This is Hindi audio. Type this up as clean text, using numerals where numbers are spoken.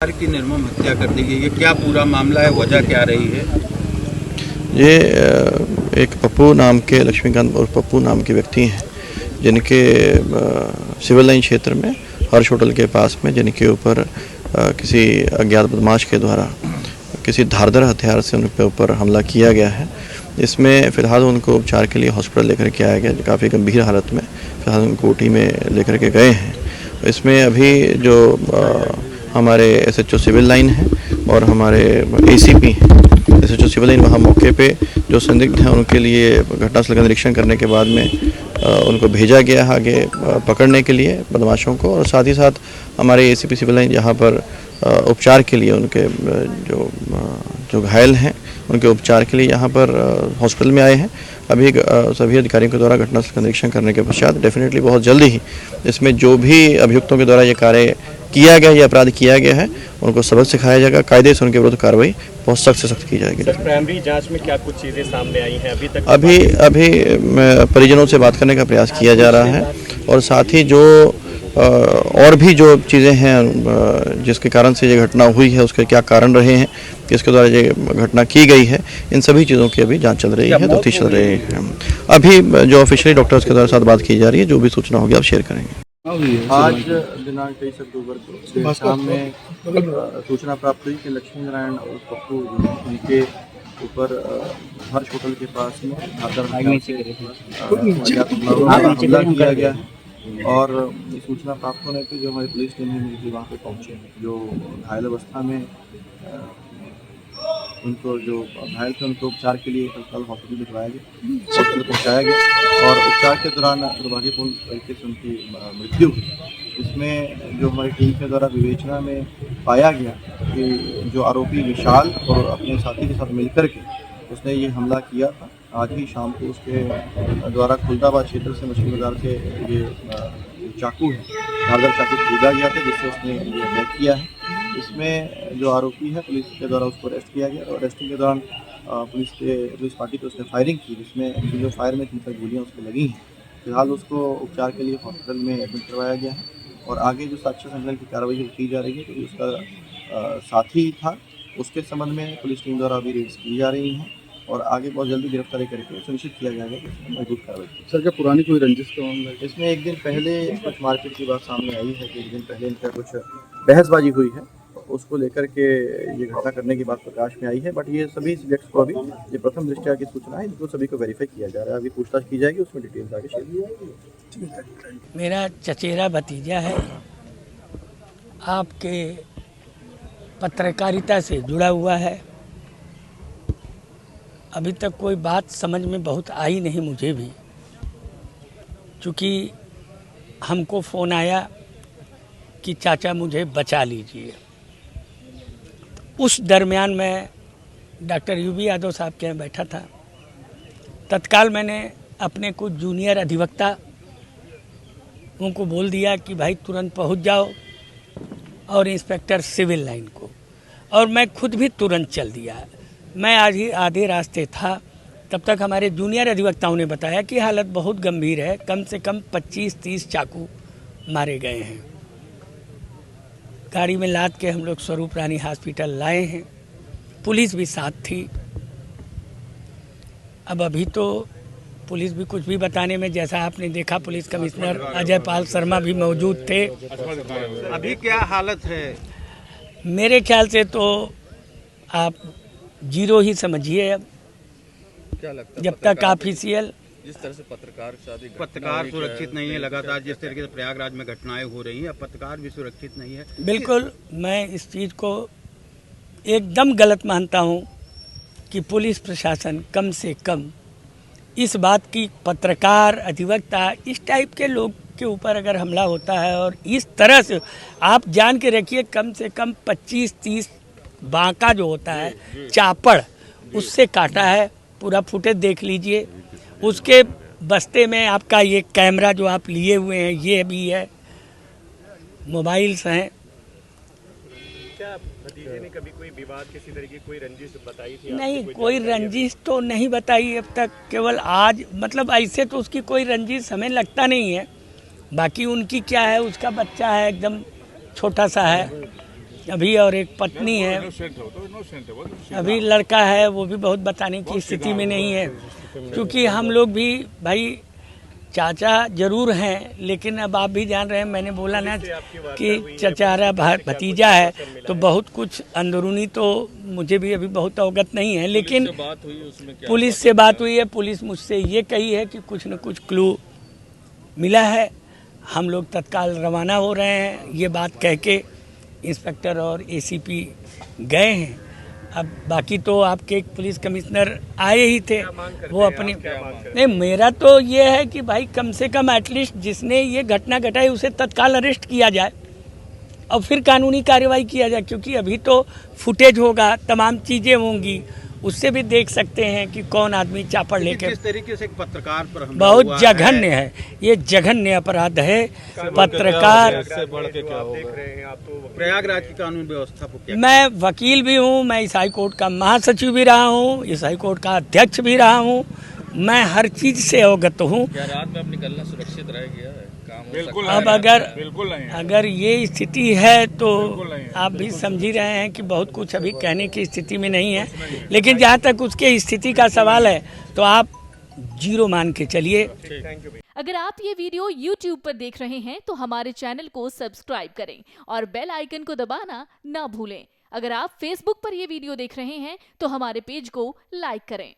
की निर्मम हत्या कर दी गई है, क्या पूरा मामला है, वजह क्या रही है? ये एक पप्पू नाम के लक्ष्मीकांत और पप्पू नाम के व्यक्ति हैं जिनके सिविल लाइन क्षेत्र में हर्ष होटल के पास में जिनके ऊपर किसी अज्ञात बदमाश के द्वारा किसी धारदार हथियार से उनके ऊपर हमला किया गया है। इसमें फ़िलहाल उनको उपचार के लिए हॉस्पिटल लेकर के आया गया, काफ़ी गंभीर हालत में फ़िलहाल उनको ओटी में लेकर के गए हैं। इसमें अभी जो हमारे एसएचओ सिविल लाइन है और हमारे एसीपी हैं, एसएचओ सिविल लाइन वहाँ मौके पे जो संदिग्ध हैं उनके लिए घटनास्थल का निरीक्षण करने के बाद में उनको भेजा गया है आगे पकड़ने के लिए बदमाशों को, और साथ ही साथ हमारे एसीपी सिविल लाइन यहाँ पर उपचार के लिए उनके जो घायल हैं उनके उपचार के लिए यहाँ पर हॉस्पिटल में आए हैं। अभी सभी अधिकारियों के द्वारा घटनास्थल का निरीक्षण करने के पश्चात डेफिनेटली बहुत जल्दी ही इसमें जो भी अभियुक्तों के द्वारा ये कार्य किया गया, ये अपराध किया गया है, उनको सबक सिखाया जाएगा, कायदे से उनके विरुद्ध कार्रवाई बहुत सख्त से सख्त की जाएगी। सर, प्राइमरी जांच में क्या कुछ चीज़ें सामने आई हैं अभी तक? अभी परिजनों से बात करने का प्रयास किया जा रहा है और साथ ही जो और भी जो चीज़ें हैं जिसके कारण से ये घटना हुई है, उसके क्या कारण रहे हैं, किसके द्वारा ये घटना की गई है, इन सभी चीज़ों की अभी जांच चल रही है, तफ्तीश चल रही है। अभी जो ऑफिशियली डॉक्टर्स के द्वारा साथ बात की जा रही है, जो भी सूचना होगी आप शेयर करेंगे। आज दिनांक 23 अक्टूबर को शाम में सूचना प्राप्त हुई कि लक्ष्मी नारायण और पप्पू उनके ऊपर हर्ष होटल के पास में हमला किया गया है। और सूचना प्राप्त होने पर जो हमारी पुलिस टीम है मिलकर वहाँ पे पहुँचे, जो घायल अवस्था में उनको जो घायल थे उनको उपचार के लिए तत्काल हॉस्पिटल भिजवाया गया, हॉस्पिटल पहुँचाया गया और उपचार के दौरान दुर्भाग्यपूर्ण तरीके से उनकी मृत्यु हुई। इसमें जो हमारी टीम के द्वारा विवेचना में पाया गया कि जो आरोपी विशाल और अपने साथी के साथ मिलकर के उसने ये हमला किया था। आज ही शाम को उसके द्वारा खुलदाबाद क्षेत्र से मछली बाजार से ये चाकू है, धारदार चाकू खरीदा गया था जिससे उसने ये अटैक किया है। इसमें जो आरोपी है पुलिस के द्वारा उसको अरेस्ट किया गया और अरेस्टिंग के दौरान पुलिस पार्टी पे उसने फायरिंग की, जिसमें जो फायर में 3 गोलियाँ उसको लगी हैं। फिलहाल उसको उपचार के लिए हॉस्पिटल में एडमिट करवाया गया है और आगे जो साक्ष्य संकलन की कार्रवाई की जा रही है क्योंकि उसका साथी था, उसके संबंध में पुलिस टीम द्वारा अभी रेड्स की जा रही हैं और आगे बहुत जल्दी गिरफ्तारी करके सुनिश्चित किया जाएगा कि इसमें मजबूत कार्रवाई। सर, क्या पुरानी कोई रंजिश का मामला है? इसमें एक दिन पहले कुछ मार्केट की बात सामने आई है कि एक दिन पहले इनका कुछ बहसबाजी हुई है, उसको लेकर के ये घटना करने की बात प्रकाश में आई है। बट ये सभी सब्जेक्ट्स को अभी ये प्रथम दृष्टया की सूचना है, इनको सभी को वेरीफाई किया जा रहा है, अभी पूछताछ की जाएगी, उसमें डिटेल्स आगे शेयर की जाएगी। मेरा चचेरा भतीजा है, आपके पत्रकारिता से जुड़ा हुआ है। अभी तक कोई बात समझ में बहुत आई नहीं मुझे भी, क्योंकि हमको फ़ोन आया कि चाचा मुझे बचा लीजिए। उस दरमियान मैं डॉक्टर यूबी यादव साहब के यहाँ बैठा था। तत्काल मैंने अपने कुछ जूनियर अधिवक्ता उनको बोल दिया कि भाई तुरंत पहुंच जाओ, और इंस्पेक्टर सिविल लाइन को, और मैं खुद भी तुरंत चल दिया। मैं आज ही आधे रास्ते था, तब तक हमारे जूनियर अधिवक्ताओं ने बताया कि हालत बहुत गंभीर है, कम से कम 25-30 चाकू मारे गए हैं। गाड़ी में लाद के हम लोग स्वरूप रानी हॉस्पिटल लाए हैं, पुलिस भी साथ थी। अब अभी तो पुलिस भी कुछ भी बताने में, जैसा आपने देखा पुलिस कमिश्नर अजय पाल शर्मा भी मौजूद थे। अभी क्या हालत है? मेरे ख्याल से तो आप 0 ही समझिए। अब क्या लगता है जब तक ऑफिशियल जिस तरह से पत्रकार सुरक्षित नहीं है, लगातार जिस तरीके से प्रयागराज में घटनाएं हो रही हैं, अब पत्रकार भी सुरक्षित नहीं है। बिल्कुल, मैं इस चीज़ को एकदम गलत मानता हूं कि पुलिस प्रशासन कम से कम इस बात की, पत्रकार अधिवक्ता इस टाइप के लोग के ऊपर अगर हमला होता है और इस तरह से, आप जान के रखिए कम से कम 25-30 बांका जो होता है चापड़, उससे काटा है। पूरा फुटेज देख लीजिए। उसके बस्ते में आपका ये कैमरा जो आप लिए हुए हैं ये भी है, मोबाइल्स हैं। क्या भतीजे ने कभी कोई विवाद, किसी तरह की कोई रंजिश बताई थी? नहीं, कोई रंजिश तो नहीं बताई अब तक, केवल आज, मतलब ऐसे तो उसकी कोई रंजिश हमें लगता नहीं है। बाकी उनकी क्या है, उसका बच्चा है, एकदम छोटा सा है, अभी और एक पत्नी है, अभी लड़का है, वो भी बहुत बताने की स्थिति में नहीं है, क्योंकि हम लोग भी भाई चाचा जरूर हैं, लेकिन अब आप भी जान रहे हैं, मैंने बोला ना कि चचारा भतीजा है, तो बहुत कुछ अंदरूनी तो मुझे भी अभी बहुत अवगत नहीं है, लेकिन पुलिस से बात हुई है। पुलिस मुझसे ये कही है कि कुछ न कुछ क्लू मिला है, हम लोग तत्काल रवाना हो रहे हैं। ये बात कह के इंस्पेक्टर और एसीपी गए हैं। अब बाकी तो आपके पुलिस कमिश्नर आए ही थे, वो अपनी नहीं, मेरा तो ये है कि भाई कम से कम एटलीस्ट जिसने ये घटना घटाई उसे तत्काल अरेस्ट किया जाए और फिर कानूनी कार्रवाई किया जाए, क्योंकि अभी तो फुटेज होगा, तमाम चीज़ें होंगी, उससे भी देख सकते हैं कि कौन आदमी चापड़ लेके। किस तरीके से एक पत्रकार पर हमला बहुत हुआ जघन्य है, ये जघन्य अपराध है। पत्रकार से बढ़ के क्या आप देख रहे हैं, आप तो प्रयागराज की कानून व्यवस्था को क्या मैं वकील भी हूँ, मैं इस हाई कोर्ट का महासचिव भी रहा हूँ, इस हाई कोर्ट का अध्यक्ष भी रहा हूँ, मैं हर चीज से अवगत हूँ। क्या रात में अब निकलना सुरक्षित रह गया है? काम हो बिल्कुल सकता है? अब अगर ये स्थिति है तो आप भी समझ ही रहे हैं कि बहुत कुछ अभी कहने की स्थिति में नहीं है, लेकिन जहाँ तक उसके स्थिति का सवाल है तो आप 0 मान के चलिए। अगर आप ये वीडियो YouTube पर देख रहे हैं तो हमारे चैनल को सब्सक्राइब करें और बेल आइकन को दबाना ना भूलें। अगर आप Facebook पर ये वीडियो देख रहे हैं तो हमारे पेज को लाइक करें।